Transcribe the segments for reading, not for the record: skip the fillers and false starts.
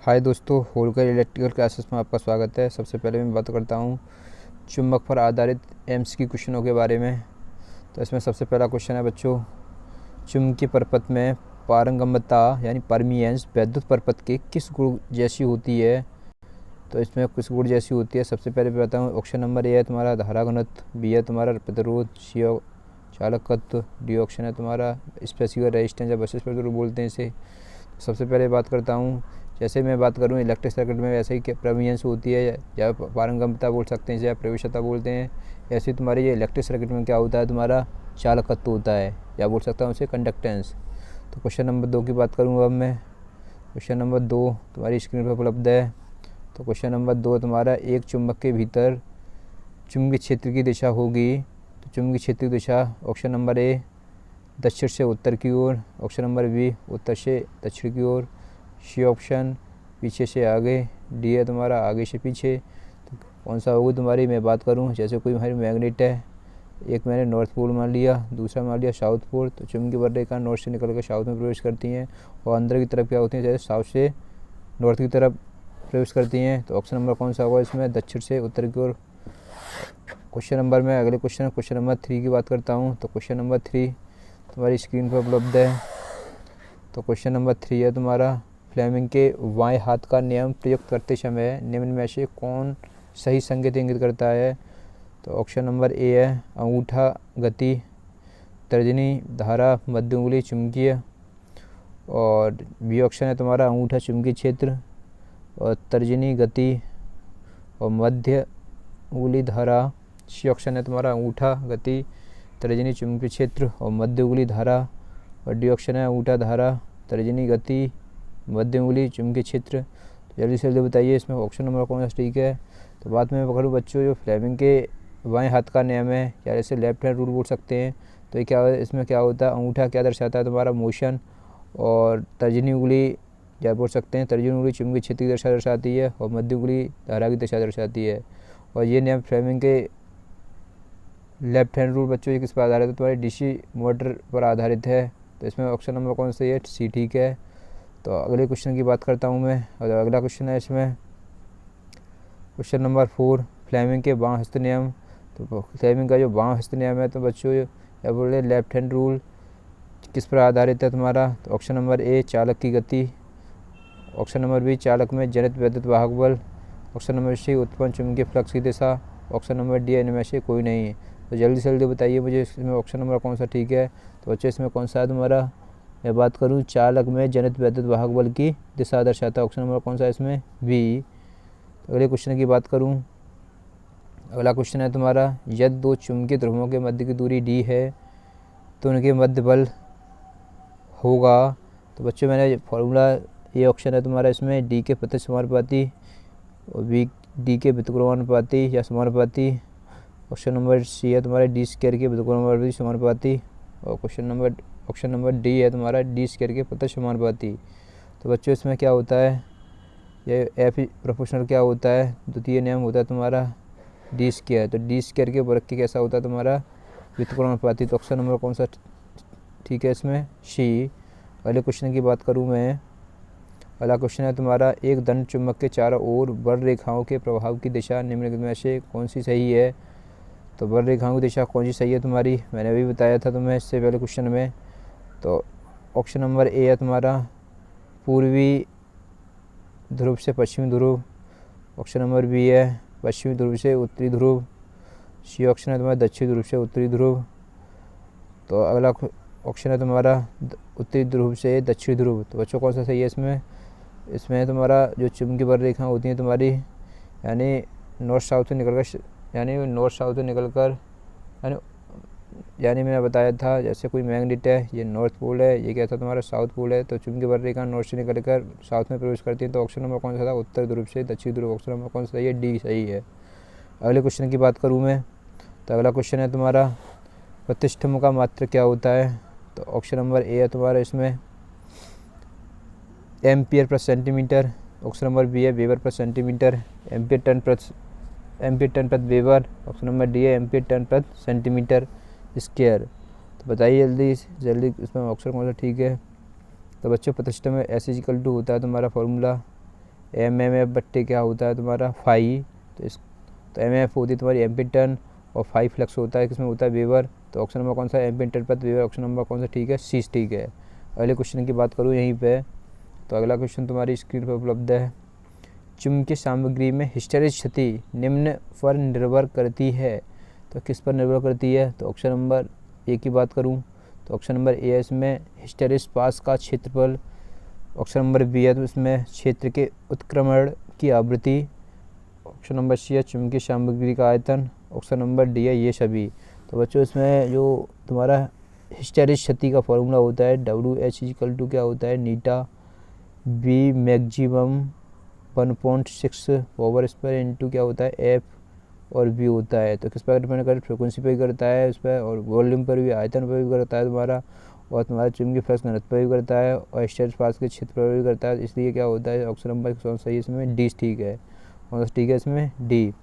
हाय दोस्तों, Holkar electrical classes में आपका स्वागत है। सबसे पहले मैं बात करता हूँ चुंबक पर आधारित एम्स की क्वेश्चनों के बारे में। तो इसमें सबसे पहला क्वेश्चन है बच्चों, चुंबकीय परपथ में पारंगम्यता यानी परमियंस विद्युत परपथ के किस गुण जैसी होती है। तो इसमें किस गुण जैसी होती है, सबसे पहले मैं बताऊँ। ऑप्शन नंबर ए है तुम्हारा धारा घनत्व, बी है तुम्हारा प्रतिरोध, सी चालकत्व, डी ऑप्शन है तुम्हारा स्पेसिफिक रेजिस्टेंस या विशेष प्रतिरोध बोलते हैं इसे। सबसे पहले बात करता हूँ, जैसे मैं बात करूँ इलेक्ट्रिक सर्किट में वैसे ही प्रमियंस होती है या पारंगम्यता बोल सकते हैं या प्रवेशता बोलते हैं। ऐसे तुम्हारे ये इलेक्ट्रिक सर्किट में क्या होता है, तुम्हारा चालकत्व होता है या बोल सकता हूँ उसे कंडक्टेंस। तो क्वेश्चन नंबर 2 की बात करूँगा अब मैं। क्वेश्चन नंबर 2 तुम्हारी स्क्रीन पर उपलब्ध है। तो क्वेश्चन नंबर 2 तुम्हारा, एक चुंबक के भीतर चुंबकीय क्षेत्र की दिशा होगी। तो चुंबकीय क्षेत्र की दिशा ऑप्शन नंबर ए दक्षिण से उत्तर की ओर, ऑप्शन नंबर बी उत्तर से दक्षिण की ओर, सी ऑप्शन पीछे से आगे, डी है तुम्हारा आगे से पीछे। तो कौन सा होगी तुम्हारी, मैं बात करूं जैसे कोई हमारी मैग्नेट है, एक मैंने नॉर्थ पोल मान लिया, दूसरा मान लिया साउथ पोल। तो चुंबकीय बररेखा नॉर्थ से निकल कर साउथ में प्रवेश करती हैं और अंदर की तरफ क्या होती हैं, जैसे साउथ से नॉर्थ की तरफ प्रवेश करती हैं। तो ऑप्शन नंबर कौन सा होगा इसमें, दक्षिण से उत्तर की ओर। क्वेश्चन नंबर में अगले क्वेश्चन नंबर 3 की बात करता हूँ। तो क्वेश्चन नंबर 3 तुम्हारी स्क्रीन पर उपलब्ध है। तो क्वेश्चन नंबर 3 है तुम्हारा, फ्लेमिंग के बाएं हाथ का नियम प्रयुक्त करते समय निम्न में से कौन सही संकेत इंगित करता है। तो ऑप्शन नंबर ए है अंगूठा गति, तर्जनी धारा, मध्य उंगली चुंबकीय, और बी ऑप्शन है तुम्हारा अंगूठा चुंबकीय क्षेत्र और तर्जनी गति और मध्य उंगली धारा। सी ऑप्शन है तुम्हारा अंगूठा गति, तर्जनी चुंबकीय क्षेत्र और मध्य उंगली धारा, और डी ऑप्शन है अंगूठा धारा, तर्जनी गति, मध्य उंगली चुंबकीय क्षेत्र। तो जल्दी से जल्दी बताइए इसमें ऑप्शन नंबर कौन सा ठीक है। तो बात में पकड़ूँ बच्चों, जो फ्लेमिंग के बाएं हाथ का नियम है या इसे लेफ्ट हैंड रूल बोल सकते हैं। तो ये क्या, इसमें क्या होता है, अंगूठा क्या दर्शाता है तुम्हारा मोशन, और तर्जनी उंगली क्या बोल सकते हैं, तर्जनी उंगली चुंबकीय क्षेत्र की दिशा दर्शाती है और मध्य उंगली धारा की दिशा दर्शाती है। और ये नियम फ्लेमिंग के लेफ्ट हैंड रूल बच्चों ये किस पर आधारित है, तुम्हारे डीसी मोटर पर आधारित है। तो इसमें ऑप्शन नंबर कौन सा है, सी ठीक है। तो अगले क्वेश्चन की बात करता हूँ मैं, और अगला क्वेश्चन है इसमें क्वेश्चन नंबर 4, फ्लेमिंग के बां हस्त नियम। तो फ्लेमिंग का जो बां हस्त नियम है तो बच्चों या बोल रहे लेफ्ट हैंड रूल किस पर आधारित है तुम्हारा। तो ऑप्शन नंबर ए चालक की गति, ऑप्शन नंबर बी चालक में जनित विद्युत वाहक बल, ऑप्शन नंबर सी उत्पन्न चुंबकीय फ्लक्स की दिशा, ऑप्शन नंबर डी इनमें से कोई नहीं है। तो जल्दी से जल्दी बताइए मुझे इसमें ऑप्शन नंबर कौन सा ठीक है। तो बच्चों इसमें कौन सा है तुम्हारा, मैं बात करूं चालक में जनित विद्युत वाहक बल की दिशा दर्शाता है। ऑप्शन नंबर कौन सा है इसमें, बी। अगले क्वेश्चन की बात करूं, अगला क्वेश्चन है तुम्हारा, यदि दो चुंबकीय ध्रुवों के मध्य की दूरी डी है तो उनके मध्य बल होगा। तो बच्चों मैंने फॉर्मूला, ये ऑप्शन है तुम्हारा इसमें डी के प्रति समानुपाती और बी डी के व्युत्क्रमानुपाती या समानुपाती। ऑप्शन नंबर सी है तुम्हारा डी स्क्वायर के व्युत्क्रमानुपाती समानुपाती, और ऑप्शन नंबर डी है तुम्हारा डी स्क्वायर के प्रति समानुपाती। तो बच्चों इसमें क्या होता है, ये एफ प्रोपोर्शनल क्या होता है, द्वितीय नियम होता है तुम्हारा डी स्क्वायर। तो डी स्क्वायर के वर्ग के कैसा होता है तुम्हारा व्युत्क्रमानुपाती। तो ऑप्शन नंबर कौन सा ठीक है इसमें, सी। अगले क्वेश्चन की बात करूँ मैं, अगला क्वेश्चन है तुम्हारा, एक दंड चुंबक के चारों ओर बल रेखाओं के प्रभाव की दिशा निम्नलिखित में से कौन सी सही है। तो बल रेखाओं की दिशा कौन सी सही है तुम्हारी, मैंने अभी बताया था तुम्हें इससे पहले क्वेश्चन में। तो ऑप्शन नंबर ए है तुम्हारा पूर्वी ध्रुव से पश्चिमी ध्रुव, ऑप्शन नंबर बी है पश्चिमी ध्रुव से उत्तरी ध्रुव, सी ऑप्शन है तुम्हारा दक्षिणी ध्रुव से उत्तरी ध्रुव। तो अगला ऑप्शन है तुम्हारा उत्तरी ध्रुव से दक्षिणी ध्रुव। तो बच्चों कौन सा सही है इसमें तुम्हारा जो चुंबकीय बल रेखाएँ होती हैं तुम्हारी, यानी नॉर्थ साउथ से निकलकर यानी मैंने बताया था जैसे कोई मैग्नेट है, ये नॉर्थ पोल है, ये क्या था तुम्हारा साउथ पोल है। तो चुंबकीय बल रेखा नॉर्थ से निकलकर साउथ में प्रवेश करती है। तो ऑप्शन नंबर कौन सा था, उत्तर ध्रुव से दक्षिण ध्रुव। ऑप्शन नंबर कौन सा सही है, डी सही है। अगले क्वेश्चन की बात करूँ मैं, तो अगला क्वेश्चन है तुम्हारा, प्रतिष्ठम्भ का मात्रक क्या होता है। तो ऑप्शन नंबर ए है तुम्हारा इसमें एम्पियर प्रति सेंटीमीटर, ऑप्शन नंबर बी है वेबर प्रति सेंटीमीटर, एम्पियर टन प्रति वेबर, ऑप्शन नंबर डी है एम्पियर टन प्रति सेंटीमीटर स्क्वायर। तो बताइए जल्दी जल्दी इसमें ऑप्शन कौन सा ठीक है। तो बच्चों प्रतिष्ठा में एस इक्वल टू होता है तुम्हारा फॉर्मूला एमएमएफ बट्टे क्या होता है तुम्हारा फाई, तो एमएमएफ होती है तुम्हारी एम्पी टन और फाई फ्लक्स होता है किसमें होता है वेबर। तो ऑप्शन नंबर कौन सा एम्पी टन प्रति वेबर, ऑप्शन नंबर कौन सा ठीक है, सी ठीक है। अगले क्वेश्चन की बात करूँ यहीं पे, तो अगला क्वेश्चन तुम्हारी स्क्रीन पर उपलब्ध है। चुंबकीय सामग्री में हिस्टेरिस क्षति निम्न पर निर्भर करती है, तो किस पर निर्भर करती है। तो ऑप्शन नंबर ए की बात करूं तो ऑप्शन नंबर ए है इसमें हिस्टेरिस पास का क्षेत्रफल, ऑप्शन नंबर बी है तो इसमें क्षेत्र के उत्क्रमण की आवृत्ति, ऑप्शन नंबर सी है चुंबकीय सामग्री का आयतन, ऑप्शन नंबर डी है ये सभी। तो बच्चों इसमें जो तुम्हारा हिस्टेरिस क्षति का फॉर्मूला होता है WH क्या होता है नीटा B maximum 1.6 over square into क्या होता है एफ और बी होता है। तो किस पर डिपेंड करता है, फ्रिक्वेंसी पर भी करता है उस पर, और वॉल्यूम पर भी, आयतन पर भी करता है तुम्हारा, और तुम्हारा चुंबकीय फ्लक्स घनत्व पर भी करता है, और हिस्टेरिस पास के क्षेत्र पर भी करता है। इसलिए क्या होता है ऑप्शन नंबर कौन सा सही है इसमें, डी ठीक है। कौन सा ठीक है इसमें, डी।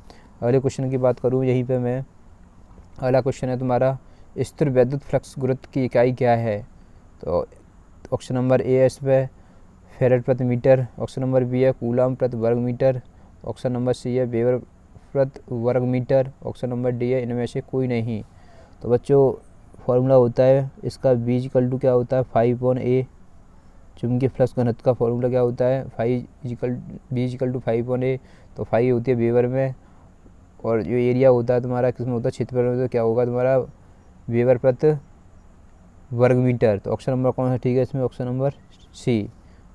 अगले क्वेश्चन की बात करूँ यहीं पे मैं, अगला क्वेश्चन है तुम्हारा स्थिर वैद्युत फ्लक्स गुरुत्व की इकाई क्या है। तो ऑप्शन नंबर ए है इस पर फेरेड प्रति मीटर, ऑप्शन नंबर बी है कूलम प्रति वर्ग मीटर, ऑप्शन नंबर सी है वेबर प्रति वर्ग मीटर, ऑप्शन नंबर डी है इनमें से कोई नहीं। तो बच्चों फॉर्मूला होता है इसका B क्या होता है 5/A, चुंबकीय फ्लक्स घनत्व का फॉर्मूला क्या होता है B 5/A। तो 5 होती है वेबर में, और जो एरिया होता है तुम्हारा किसमें होता है क्षेत्रफल में, तो क्या होगा तुम्हारा वेबर प्रति वर्ग मीटर। तो ऑप्शन नंबर कौन सा ठीक है इसमें, ऑप्शन नंबर सी।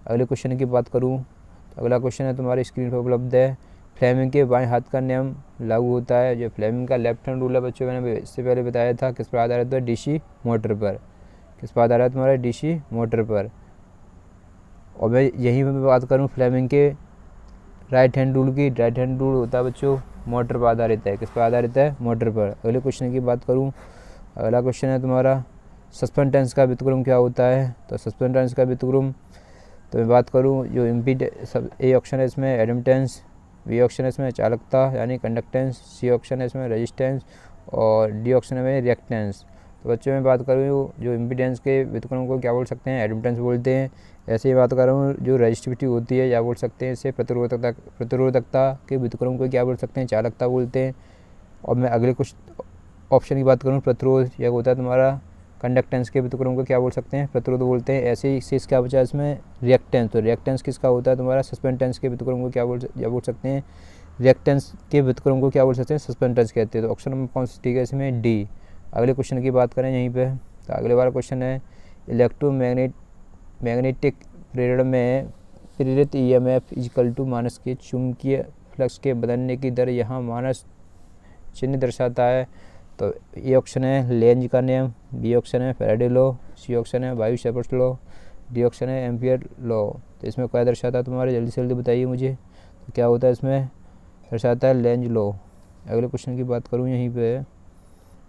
अगले क्वेश्चन की बात करूं तो अगला क्वेश्चन है तुम्हारी स्क्रीन पर उपलब्ध है। फ्लेमिंग के बाएं हाथ का नियम लागू होता है, जो फ्लेमिंग का लेफ्ट हैंड रूल है बच्चों मैंने इससे पहले बताया था, किस पर आधारित है DC मोटर पर, किस पर आधारित है तुम्हारे DC मोटर पर। और मैं यहीं पर बात करूं फ्लेमिंग के राइट हैंड रूल की, राइट हैंड रूल होता है बच्चों मोटर पर आधारित है, किस पर आधारित है, मोटर पर। अगले क्वेश्चन की बात करूँ, अगला क्वेश्चन है तुम्हारा सस्पेंड टेंस का व्युत्क्रम क्या होता है। तो सस्पेंड टेंस का व्युत्क्रम तो मैं बात करूं जो ए ऑप्शन है इसमें एडमिटेंस, बी ऑप्शन है इसमें चालकता यानी कंडक्टेंस, सी ऑप्शन है इसमें रेजिस्टेंस, और डी ऑप्शन है रिएक्टेंस। तो बच्चों में बात करूँ जो इम्पीडेंस के व्युत्क्रम को क्या बोल सकते हैं, एडमिटेंस बोलते हैं। ऐसे ही बात कर रहा हूँ जो रजिस्टिविटी होती है या बोल सकते हैं इसे प्रतिरोधकता के व्युत्क्रम को क्या बोल सकते हैं, चालकता बोलते हैं। और मैं अगले कुछ ऑप्शन की बात करूँ प्रतिरोध, यह होता है तुम्हारा कंडक्टेंस के व्युत्क्रम को क्या बोल सकते हैं, प्रतिरोध बोलते हैं। ऐसे ही शेष क्या बचा इसमें रिएक्टेंस, तो रिएक्टेंस किसका होता है तुम्हारा सस्पेंड टेंस के व्युत्क्रम को क्या बोल सकते हैं, रिएक्टेंस के व्युत्क्रम को क्या बोल सकते हैं, सस्पेंड टेंस कहते हैं। तो ऑप्शन नंबर कौन सा ठीक है इसमें, डी। अगले क्वेश्चन की बात करें यहीं पे, तो अगले वाला क्वेश्चन है मैग्नेटिक प्रेरण में प्रेरित EMF = मानस के चुंबकीय फ्लक्स के बदलने की दर, यहाँ मानस चिन्ह दर्शाता है। तो ए ऑप्शन है लेंज का नियम, बी ऑप्शन है फैराडे लॉ, सी ऑप्शन है bio Savart's law, D option है एम्पियर लॉ। तो इसमें क्या दर्शाता है तुम्हारे, जल्दी से जल्दी बताइए मुझे। तो क्या होता है इसमें, दर्शाता है लेंज लॉ। अगले क्वेश्चन की बात करूँ यहीं पे,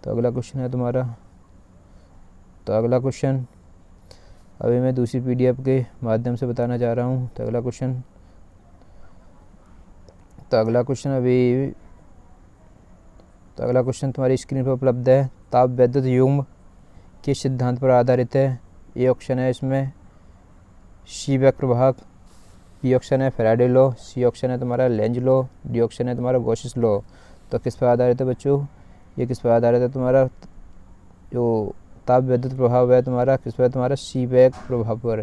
तो अगला क्वेश्चन है तुम्हारा, तो अगला क्वेश्चन अभी मैं दूसरी PDF के माध्यम से बताना चाह रहा हूँ। तो अगला क्वेश्चन तुम्हारी स्क्रीन पर उपलब्ध है। ताप वैद्युत युग्म के सिद्धांत पर आधारित है। ए ऑप्शन है इसमें शीबैक प्रभाग, बी ऑप्शन है फैराडे लॉ, सी ऑप्शन है तुम्हारा लेंज लॉ, डी ऑप्शन है तुम्हारा गॉसिस लॉ। तो किस पर आधारित है बच्चों, ये किस पर आधारित है तुम्हारा जो ताप वैद्युत प्रभाव है तुम्हारा, किस पर तुम्हारा शीबैक प्रभाव पर,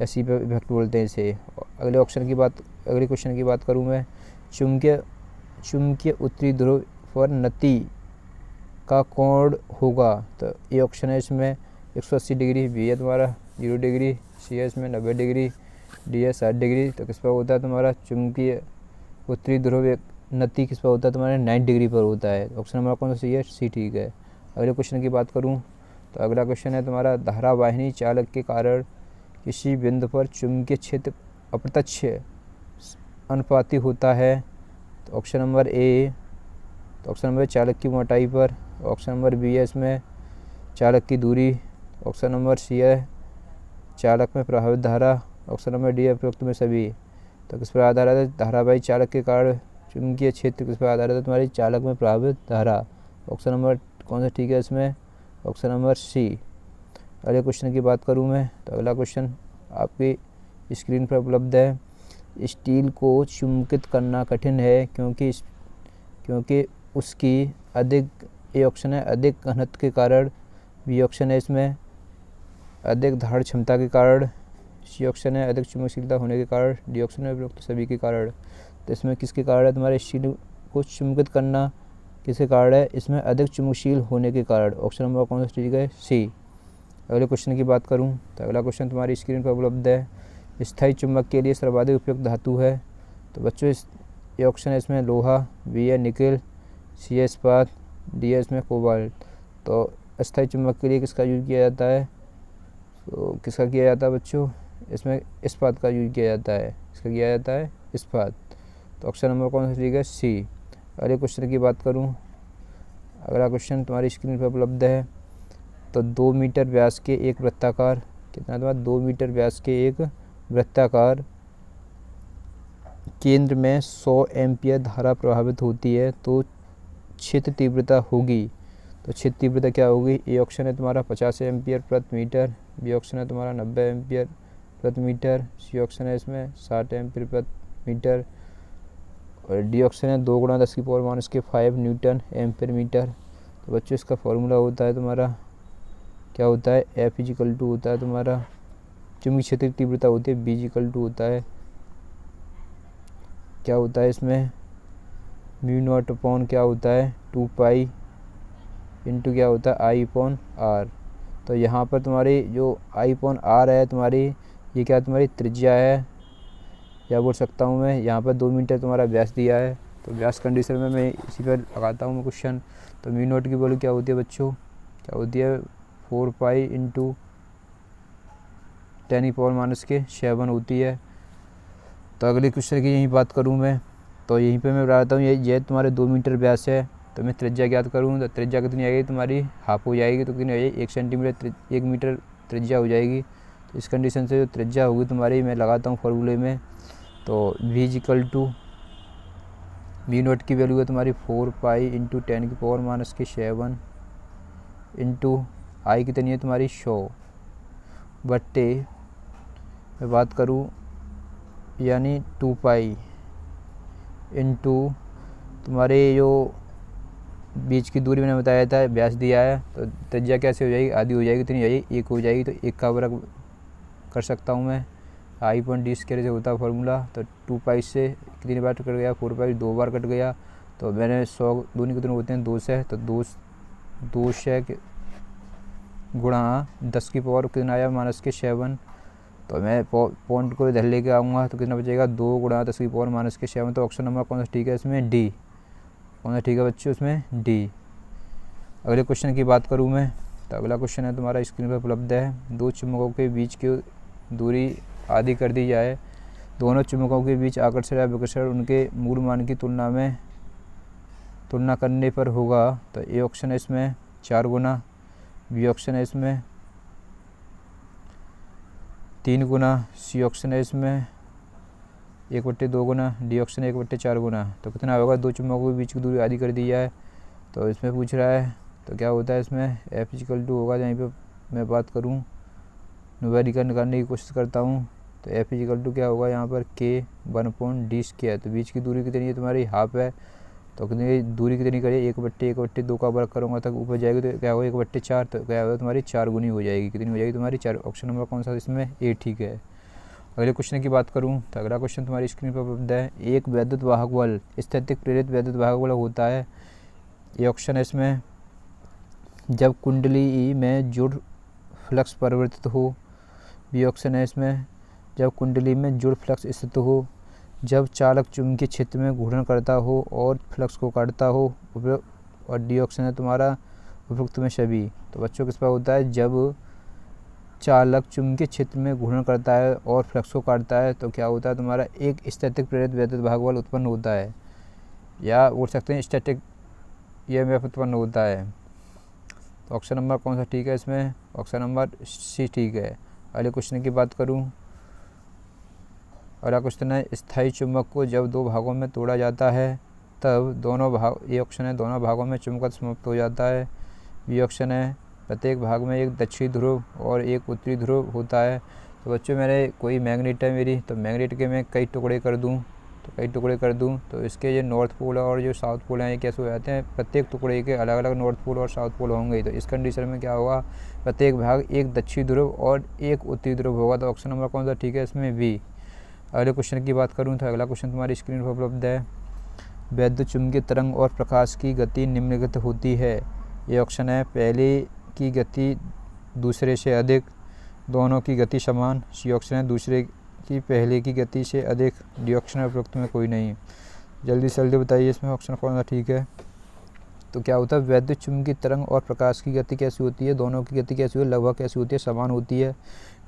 या शीबैक इफेक्ट बोलते हैं इसे। अगले क्वेश्चन की बात करूँ मैं, चुंबकीय उत्तरी ध्रुव पर नति का कोण होगा। तो ए ऑप्शन है इसमें 180 डिग्री, बी है तुम्हारा 0 डिग्री, सी है इसमें 90 डिग्री, डी है 60 डिग्री। तो किस पर होता है तुम्हारा चुंबकीय उत्तरी ध्रुव नति किस पर होता है तुम्हारे 90 डिग्री पर होता है। ऑप्शन नंबर कौन सा सही है, सी ठीक है। अगले क्वेश्चन की बात करूँ तो अगला क्वेश्चन है तुम्हारा धारावाहिनी चालक के कारण किसी बिंदु पर चुंबकीय क्षेत्र अप्रत्यक्ष अनुपाती होता है। तो ऑप्शन नंबर ए, तो ऑप्शन नंबर चालक की मोटाई पर, ऑप्शन नंबर बी है इसमें चालक की दूरी, ऑप्शन नंबर सी है चालक में प्रभावित धारा, ऑप्शन नंबर डी है उपरोक्त में सभी। तो किस पर आधारित है, धारावाही चालक के कारण चुंबकीय क्षेत्र किस पर आधारित है तुम्हारी, चालक में प्रभावित धारा। ऑप्शन नंबर कौन सा ठीक है इसमें, ऑप्शन नंबर सी। अगले क्वेश्चन की बात करूँ मैं, तो अगला क्वेश्चन आपकी स्क्रीन पर उपलब्ध है। स्टील को चुंबकित करना कठिन है क्योंकि उसकी अधिक, ए ऑप्शन है, अधिक घनत्व के कारण। बी ऑप्शन है इसमें अधिक धारण क्षमता के कारण। सी ऑप्शन है अधिक चुंबकशीलता होने के कारण। डी ऑप्शन है उपरोक्त सभी के कारण। तो इसमें किसके कारण है? तुम्हारे स्टील को चुंबकित करना किसके कारण है? इसमें अधिक चुंबकशील होने के कारण। ऑप्शन नंबर कौन सा ठीक है? सी। अगले क्वेश्चन की बात करूं तो अगला क्वेश्चन तुम्हारी स्क्रीन पर उपलब्ध है। स्थायी चुंबक के लिए सर्वाधिक उपयुक्त धातु है। तो बच्चों ये ऑप्शन है इसमें लोहा, बी है निकेल, सी है इस्पात, डी है इसमें कोबाल्ट। तो अस्थायी चुंबक के लिए किसका यूज किया जाता है? तो किसका किया जाता है बच्चों? इसमें इस्पात का यूज किया जाता है। इसका किया जाता है इस्पात। तो ऑप्शन नंबर कौन सा ठीक है? सी। अगले क्वेश्चन की बात करूं, अगला क्वेश्चन तुम्हारी स्क्रीन पर उपलब्ध है। तो 2 मीटर व्यास के एक वृत्ताकार, कितना तुम्हारा? 2 मीटर व्यास के एक वृत्ताकार केंद्र में 100 एम्पियर धारा प्रवाहित होती है तो क्षेत्र तीव्रता होगी। तो क्षेत्र तीव्रता क्या होगी? ए ऑप्शन है तुम्हारा 50 एम्पियर प्रति मीटर, बी ऑप्शन है तुम्हारा 90 एम्पियर प्रति मीटर, सी ऑप्शन है इसमें 60 एम्पियर प्रति मीटर और डी ऑप्शन है 2 × 10⁻⁵ न्यूटन एम्पियर मीटर। तो बच्चों इसका फॉर्मूला होता है तुम्हारा, क्या होता है? F = होता है तुम्हारा, चुंबकीय क्षेत्र की तीव्रता होती है, B = होता है, क्या होता है इसमें? μ0/, क्या होता है? 2 पाई इंटू क्या होता है? I/R। तो यहाँ पर तुम्हारी जो I/R है तुम्हारी, ये क्या तुम्हारी त्रिज्या है, या बोल सकता हूँ मैं यहाँ पर 2 मीटर तुम्हारा व्यास दिया है। तो व्यास कंडीशन में मैं इसी पर लगाता हूँ मैं क्वेश्चन। तो μ0 की वैल्यू क्या होती है बच्चों? क्या होती है? 4 पाई इंटू 10⁻⁷ होती है। तो अगले क्वेश्चन की यही बात करूँ मैं, तो यहीं पे मैं बताता हूँ, ये तुम्हारे 2 मीटर व्यास है। तो मैं त्रिज्या ज्ञात करूँ तो त्रिज्या कितनी आएगी तुम्हारी? हाफ हो जाएगी। तो कितनी हो जाएगी? 1 सेंटीमीटर 1 मीटर त्रिज्या हो जाएगी। तो इस कंडीशन से जो त्रिज्या होगी तुम्हारी, मैं लगाता हूँ फॉर्मूले में। तो V = μ0 की वैल्यू है तुम्हारी 4 पाई इंटू 10⁻⁷ इंटू I कितनी है तुम्हारी? 100 बट्टे मैं बात करूँ यानी 2 पाई इंटू तुम्हारे जो बीच की दूरी मैंने बताया था, व्यास दिया है। तो त्रिज्या कैसे हो जाएगी? आधी हो जाएगी। कितनी हो जाएगी? 1 हो जाएगी। तो 1 का वर्ग कर सकता हूँ मैं, I/D² से होता है फॉर्मूला। तो 2 पाई से कितनी बार कट गया? 4 पाई 2 बार कट गया। तो मैंने 100 दूनी कितने होते हैं? 2 से। तो 2 से गुणा 10 की पावर कितना आया? -7। तो मैं पॉइंट को इधर लेके आऊँगा तो कितना बचेगा? 2 × 10 की पावर -7। तो ऑप्शन नंबर कौन सा ठीक है इसमें? डी। कौन सा ठीक है बच्चों इसमें? डी। अगले क्वेश्चन की बात करूँ मैं तो अगला क्वेश्चन है तुम्हारा स्क्रीन पर उपलब्ध है। 2 चुम्बकों के बीच की दूरी आधी कर दी जाए, दोनों चुम्बकों के बीच आकर्षण या विकर्षण उनके मूल मान की तुलना करने पर होगा। तो ए ऑप्शन है इसमें 4 गुना, बी ऑप्शन है इसमें 3 गुना, सी ऑप्शन है इसमें 1/2 गुना, डी ऑप्शन है 1/4 गुना। तो कितना होगा? 2 चुम्बकों के बीच की दूरी आधी कर दी जाए। तो इसमें पूछ रहा है तो क्या होता है इसमें? F = होगा, यहीं पे मैं बात करूँ न्यूमेरिकल निकालने की कोशिश करता हूँ। तो F = क्या होगा यहाँ पर? K/1/D²। तो बीच की दूरी कितनी है तुम्हारी? हाफ है। तो कितनी दूरी कितनी करिए? 1/1/2 का वर्ग करूँगा तक ऊपर जाएगी। तो क्या होगा? 1/4। तो क्या होगा तुम्हारी? 4 गुनी हो जाएगी। कितनी हो जाएगी तुम्हारी? 4। ऑप्शन नंबर कौन सा इसमें? ए ठीक है। अगले क्वेश्चन की बात करूँ तो अगला क्वेश्चन तुम्हारी स्क्रीन पर उपलब्ध है। एक वैद्युत वाहक बल स्थैतिक प्रेरित वैद्युत वाहक बल होता है। ये ऑप्शन है इसमें जब कुंडली में जुड़ फ्लक्स परिवर्तित हो, बी ऑप्शन है इसमें जब कुंडली में जुड़ फ्लक्स स्थित हो, जब चालक चुंबकीय क्षेत्र में घूर्णन करता हो और फ्लक्स को काटता हो, और डी ऑप्शन है तुम्हारा उपयुक्त में सभी। तो बच्चों किस पर होता है? जब चालक चुंबकीय क्षेत्र में घूर्णन करता है और फ्लक्स को काटता है तो क्या होता है तुम्हारा? एक स्थैतिक प्रेरित वैद्युत वाहक बल उत्पन्न होता है, या बोल सकते हैं स्टैटिक EMF उत्पन्न होता है। तो ऑप्शन नंबर कौन सा ठीक है इसमें? ऑप्शन नंबर सी ठीक है। अगले क्वेश्चन की बात करूं, अगला क्वेश्चन है स्थायी चुंबक को जब 2 भागों में तोड़ा जाता है तब दोनों भाग, ये ऑप्शन है दोनों भागों में चुंबकत्व समाप्त हो जाता है, बी ऑप्शन है प्रत्येक भाग में एक दक्षिणी ध्रुव और एक उत्तरी ध्रुव होता है, तो बच्चों मेरे कोई मैग्नेट है मेरी, तो मैग्नेट के मैं कई टुकड़े कर दूँ, तो इसके जो नॉर्थ पोल और जो साउथ पोल हैं ये कैसे हो जाते हैं, प्रत्येक टुकड़े के अलग अलग नॉर्थ पोल और साउथ पोल होंगे। तो इस कंडीशन में क्या होगा, प्रत्येक भाग एक दक्षिणी ध्रुव और एक उत्तरी ध्रुव होगा। तो ऑप्शन नंबर कौन सा ठीक है इसमें, बी। अगले क्वेश्चन की बात करूँ तो अगला क्वेश्चन तुम्हारी स्क्रीन पर उपलब्ध है। वैद्युत चुम्बकीय तरंग और प्रकाश की गति निम्नलिखित होती है। ये ऑप्शन है, पहले की गति दूसरे से अधिक, दोनों की गति समान। सी ऑप्शन है, दूसरे की पहले की गति से अधिक। डी ऑप्शन है, उपरोक्त में कोई नहीं। जल्दी से जल्दी बताइए इसमें ऑप्शन कौन सा ठीक है। तो क्या होता है, वैद्युत चुम्बकीय तरंग और प्रकाश की गति कैसी होती है, दोनों की गति कैसी होती है, लगभग कैसी होती है, समान होती है।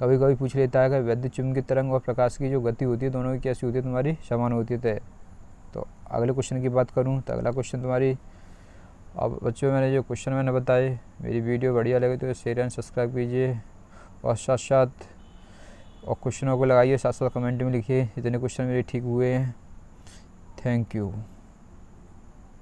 कभी कभी पूछ लेता है कि वैद्युत चुम्बकीय तरंग और प्रकाश की जो गति होती है दोनों की कैसी होती है, तुम्हारी समान होती है। तो अगले क्वेश्चन की बात करूँ तो अगला क्वेश्चन तुम्हारी, अब बच्चों मैंने जो क्वेश्चन मैंने बताए, मेरी वीडियो बढ़िया लगे तो शेयर एंड सब्सक्राइब कीजिए और साथ साथ और क्वेश्चनों को लगाइए, साथ साथ कमेंट में लिखिए इतने क्वेश्चन मेरे ठीक हुए हैं। Thank you.